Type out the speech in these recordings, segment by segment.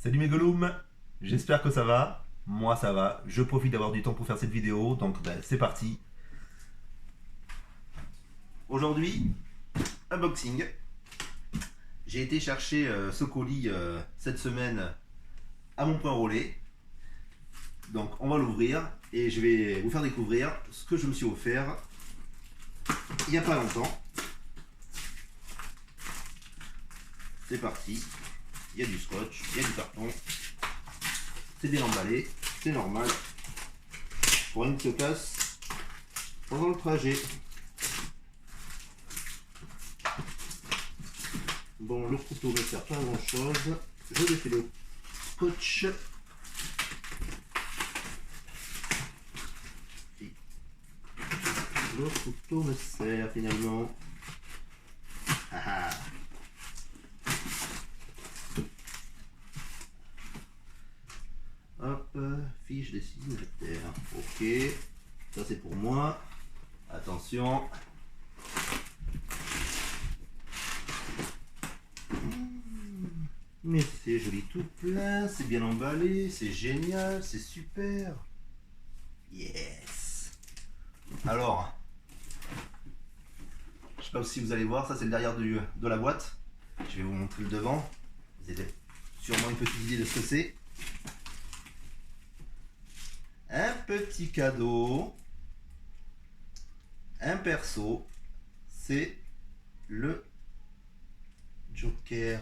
Salut mes Gollum, j'espère que ça va. Moi ça va, je profite d'avoir du temps pour faire cette vidéo, donc c'est parti. Aujourd'hui, unboxing. J'ai été chercher ce colis cette semaine à mon point relais. Donc on va l'ouvrir et je vais vous faire découvrir ce que je me suis offert il n'y a pas longtemps. C'est parti, il y a du scotch, il y a du carton. C'est bien emballé, c'est normal. Pour rien que se casse pendant le trajet. Bon, le couteau ne sert pas à grand chose. Je défais le scotch. Et le couteau me sert finalement. Ah ah. Hop, fiche destinataire. Ok, ça c'est pour moi. Attention. Mais c'est joli tout plein, c'est bien emballé, c'est génial, c'est super. Yes. Alors, je sais pas si vous allez voir, ça c'est le derrière de la boîte. Je vais vous montrer le devant. Vous avez sûrement une petite idée de ce que c'est. Un petit cadeau, un perso, c'est le Joker.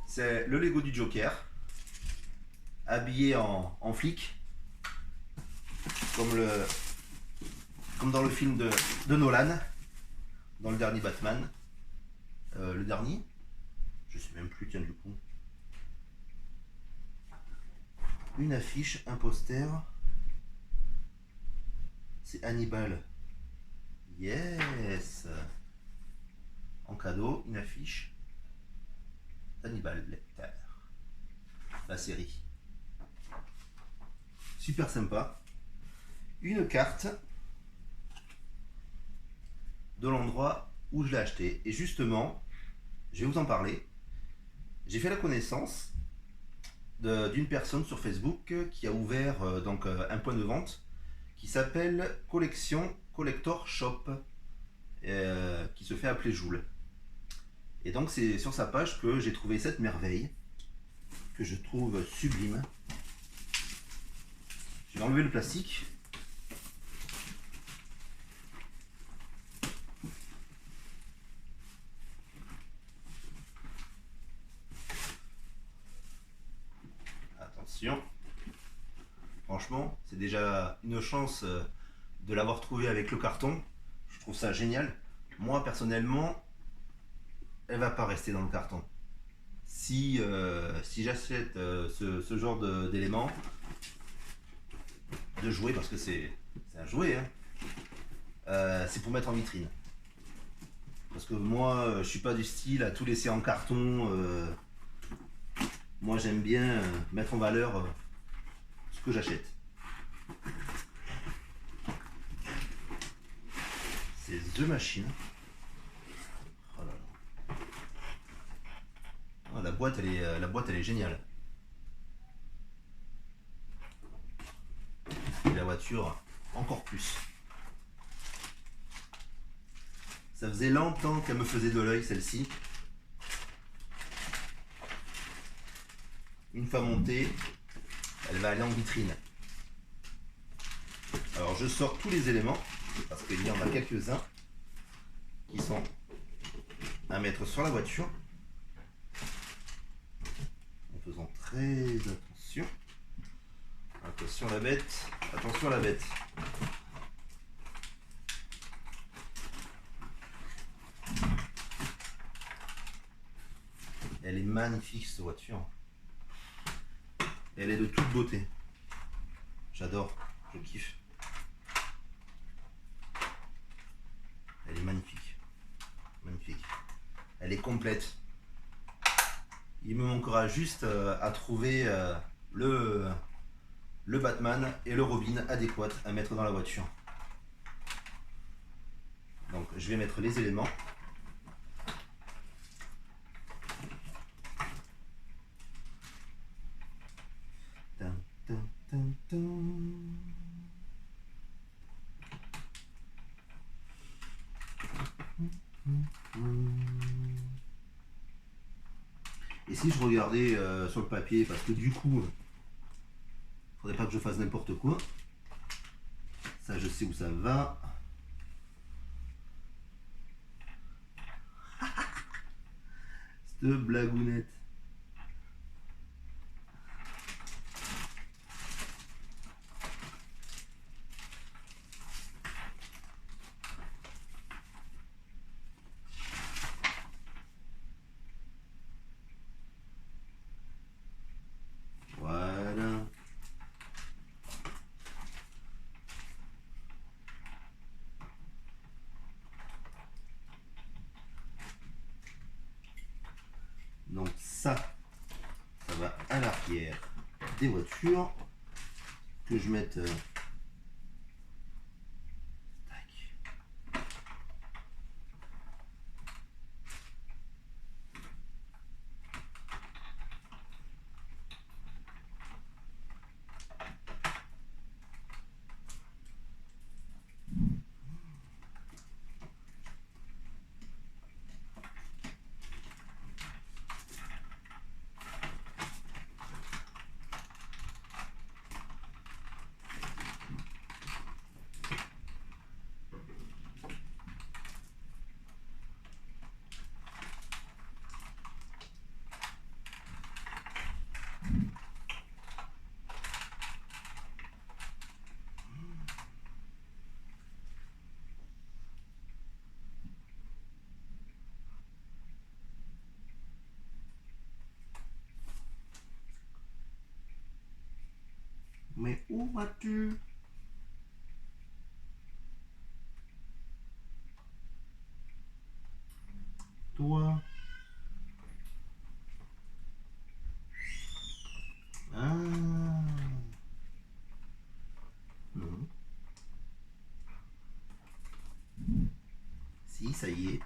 C'est le Lego du Joker, habillé en flic, comme dans le film de Nolan, dans le dernier Batman. Le dernier, je sais même plus, tiens du coup. Une affiche, un poster. C'est Hannibal. Yes. En cadeau, une affiche. Hannibal Lecter. La série. Super sympa. Une carte de l'endroit où je l'ai acheté. Et justement, je vais vous en parler. J'ai fait la connaissance d'une personne sur Facebook qui a ouvert un point de vente qui s'appelle Collection Collector Shop, qui se fait appeler Joule. Et donc c'est sur sa page que j'ai trouvé cette merveille que je trouve sublime. Je vais enlever le plastique. Attention. Franchement, c'est déjà une chance de l'avoir trouvé avec le carton. Je trouve ça génial. Moi, personnellement, elle va pas rester dans le carton. Si j'achète ce genre d'éléments, de jouets, parce que c'est un jouet, hein, c'est pour mettre en vitrine. Parce que moi, je suis pas du style à tout laisser en carton. Moi, j'aime bien mettre en valeur ce que j'achète. Ces deux machines. Oh là là. Oh, la boîte, elle est géniale. Et la voiture, encore plus. Ça faisait longtemps qu'elle me faisait de l'œil, celle-ci. Une fois montée, elle va aller en vitrine. Alors je sors tous les éléments, parce qu'il y en a quelques-uns qui sont à mettre sur la voiture. En faisant très attention. Attention la bête, attention la bête. Elle est magnifique cette voiture. Elle est de toute beauté. J'adore, je kiffe. Elle est magnifique. Magnifique. Elle est complète. Il me manquera juste à trouver le Batman et le Robin adéquat à mettre dans la voiture. Donc je vais mettre les éléments. Et si je regardais sur le papier, parce que du coup, faudrait pas que je fasse n'importe quoi. Ça, je sais où ça va. Cette blagounette. Voilà. Donc ça va à l'arrière des voitures. Que je mette... tac. Mais où vas-tu? Toi? Ah. Non. Si, ça y est.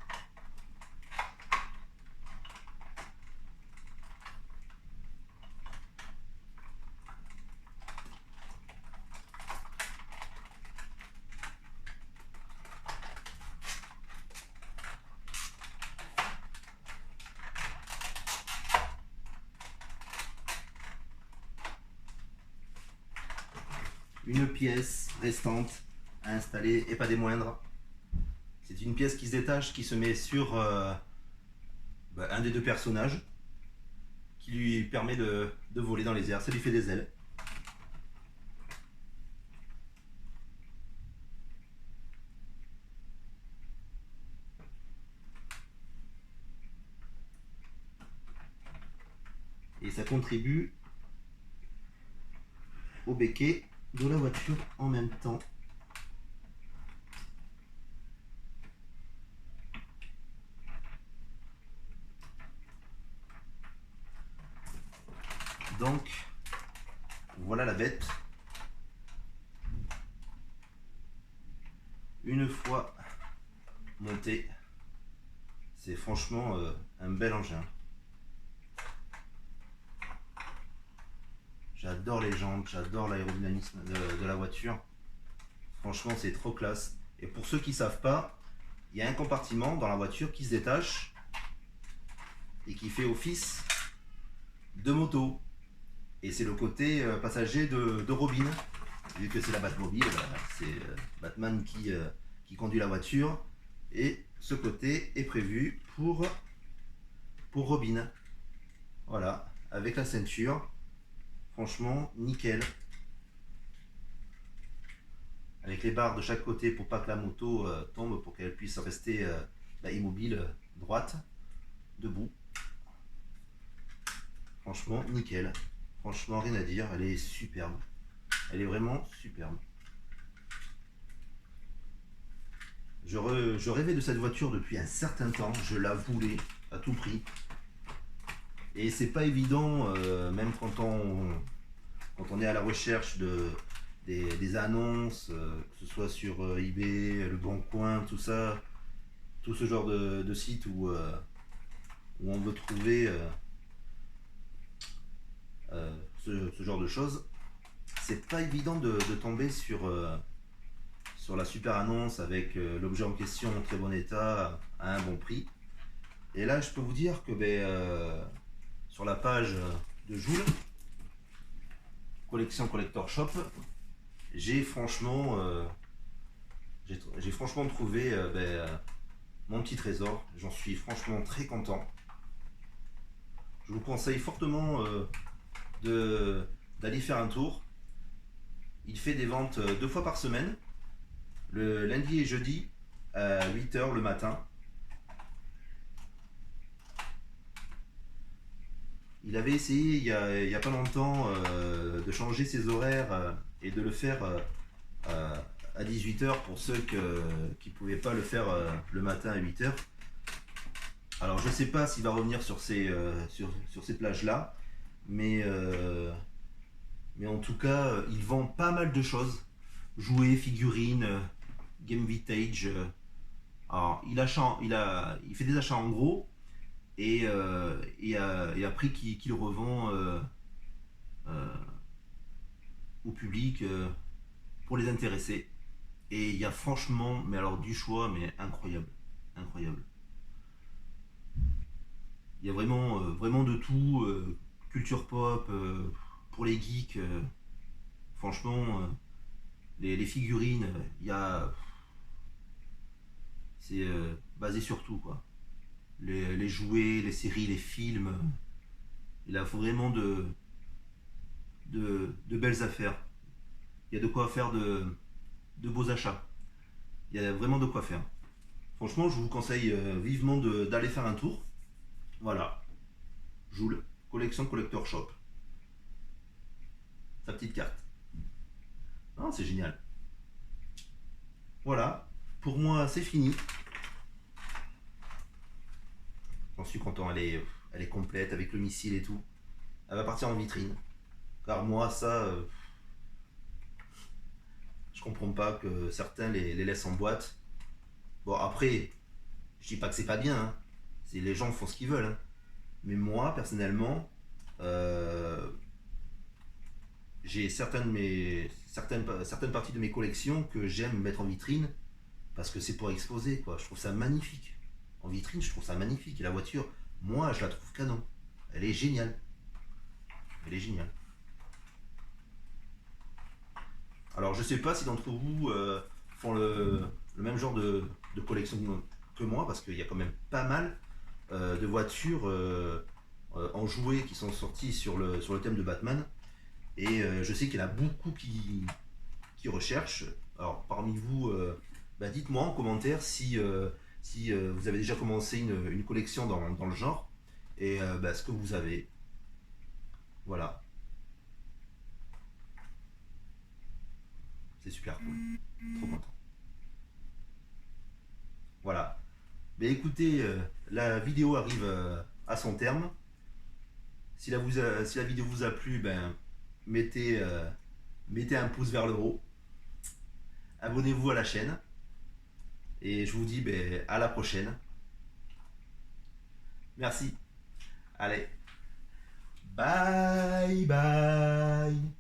Une pièce restante à installer, et pas des moindres. C'est une pièce qui se détache, qui se met sur un des deux personnages, qui lui permet de voler dans les airs. Ça lui fait des ailes. Et ça contribue au béquet de la voiture en même temps. Donc, voilà la bête. Une fois montée, c'est franchement un bel engin. J'adore les jambes, j'adore l'aérodynamisme de la voiture. Franchement, c'est trop classe. Et pour ceux qui ne savent pas, il y a un compartiment dans la voiture qui se détache et qui fait office de moto. Et c'est le côté passager de Robin. Vu que c'est la Batmobile, c'est Batman qui conduit la voiture. Et ce côté est prévu pour Robin. Voilà, avec la ceinture. Franchement, nickel. Avec les barres de chaque côté pour pas que la moto tombe, pour qu'elle puisse rester immobile, droite, debout. Franchement, nickel. Franchement, rien à dire, elle est superbe. Elle est vraiment superbe. Je rêvais de cette voiture depuis un certain temps, je la voulais à tout prix. Et c'est pas évident, même quand on est à la recherche des annonces, que ce soit sur eBay, Le Bon Coin, tout ça, tout ce genre de site où on veut trouver ce genre de choses. C'est pas évident de tomber sur la super annonce avec l'objet en question en très bon état à un bon prix. Et là, je peux vous dire que sur sur la page de Joule, collection Collector Shop, j'ai franchement, trouvé mon petit trésor. J'en suis franchement très content. Je vous conseille fortement d'aller faire un tour. Il fait des ventes 2 fois par semaine, le lundi et jeudi à 8 h le matin. Il avait essayé il y a pas longtemps de changer ses horaires et de le faire à 18 h pour ceux qui ne pouvaient pas le faire le matin à 8 h. Alors je ne sais pas s'il va revenir sur ces plages-là, mais, en tout cas, il vend pas mal de choses. Jouets, figurines, game vintage. Alors il fait des achats en gros et à prix qu'il revend euh, au public pour les intéressés. Et il y a franchement, mais alors du choix, mais incroyable, incroyable. Il y a vraiment de tout, culture pop, pour les geeks. Franchement, les figurines, c'est basé sur tout quoi. Les jouets, les séries, les films. Il a vraiment de belles affaires. Il y a de quoi faire de beaux achats. Il y a vraiment de quoi faire. Franchement, je vous conseille vivement d'aller faire un tour. Voilà, Joule, collection Collector Shop. Sa petite carte. Ah, c'est génial. Voilà, pour moi c'est fini. J'en suis content, elle est complète avec le missile et tout. Elle va partir en vitrine. Car moi, ça, je comprends pas que certains les laissent en boîte. Bon, après, je dis pas que c'est pas bien, hein. Les gens font ce qu'ils veulent, hein. Mais moi, personnellement, euh, j'ai certaines parties de mes collections que j'aime mettre en vitrine parce que c'est pour exposer, quoi. Je trouve ça magnifique. En vitrine, je trouve ça magnifique. Et la voiture, moi, je la trouve canon. Elle est géniale. Elle est géniale. Alors, je sais pas si d'entre vous font le même genre de collection que moi, parce qu'il y a quand même pas mal de voitures en jouets qui sont sorties sur le thème de Batman. Et je sais qu'il y en a beaucoup qui recherchent. Alors, parmi vous, dites-moi en commentaire si vous avez déjà commencé une collection dans le genre et ce que vous avez. Voilà, c'est super cool. Trop content. Voilà. Mais écoutez, la vidéo arrive à son terme. Si la vidéo vous a plu, mettez, mettez un pouce vers le haut. Abonnez-vous à la chaîne. Et je vous dis à la prochaine. Merci. Allez. Bye bye.